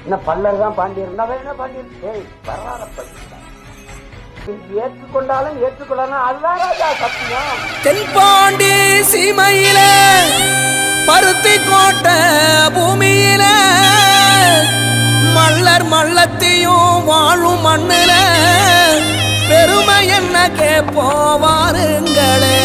என்ன பல்லர் தான் பாண்டியர் என்ன பாண்டியர் வரலாறு ஏற்றுக்கொண்டாலும் ஏற்றுக்கொள்ளலாம் அதுதான் ராஜா சத்தியம். தென்பாண்டி சீமையில பருத்தி கோட்டை பூமியில மல்லர் மல்லத்தையும் வாழும் மண்ணுல பெருமை என்ன கேப்போவாருங்களே.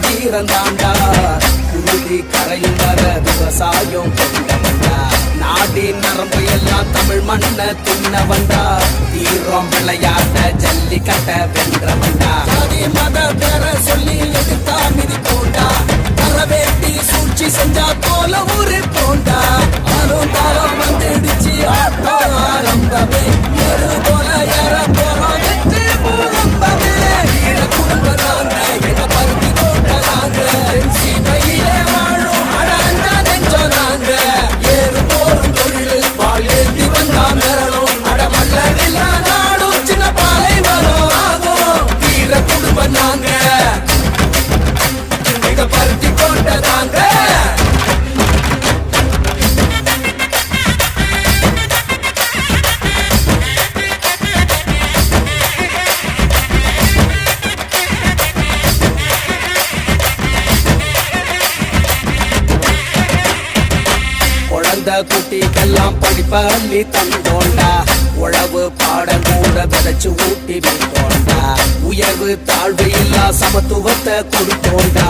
வீரந்தாண்டா குருதி கரையும் வர விவசாயம் கொண்டவண்டா நாட்டின் நரம்பு எல்லாம் தமிழ் மண்ண தின்ன வந்தா தீரம் விளையாட்ட ஜல்லிக்கட்ட வென்றவண்டா ஜாதி மத பேர சொல்லி எடுத்தா மிதி போண்டா வரவேட்டி சூழ்ச்சி செஞ்சா போல ஊரு போண்டா ஆளும் தாளம் வந்துடுச்சு ஆட்டம் ஆரம்பமே எரு போல ஏற போறோம் வெற்றி பூரம்பமே குடும்ப நாங்க எங்க பருத்தி சீமையிலே வாழும் அடங்க நெஞ்சோ நாங்க ஏறு போரும் தொழில் பால் ஏந்தி வந்தா மிரளும் அடமல்ல நாடும் சின்ன பாலை வரும் ஆகும் வீர குடும்பம் நாங்க எங்க பருத்தி கொண்டதாங்க. குட்டிக்கெல்லாம் படிப்பள்ளி தந்தோண்டா உழவு பாடம் கூட விதைச்சு ஊட்டி விட்டோண்டா உயர்வு தாழ்வு இல்லா சமத்துவத்தை கொடுத்தோண்டா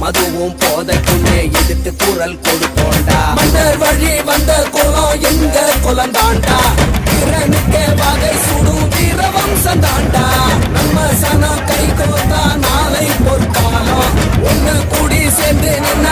மதுவும் போதைக்குள்ளே எதிர்த்து குரல் கொடுத்தோண்டா மன்னர் வழி வந்த குலம் எங்க குலந்தாண்டா திறனுக்கே வகை சுடும் வீரவம்சம் தாண்டா நம்ம சனம் கை கோத்தா நாளை பொற்காலம் ஒண்ணு கூடி சேர்ந்து நின்ன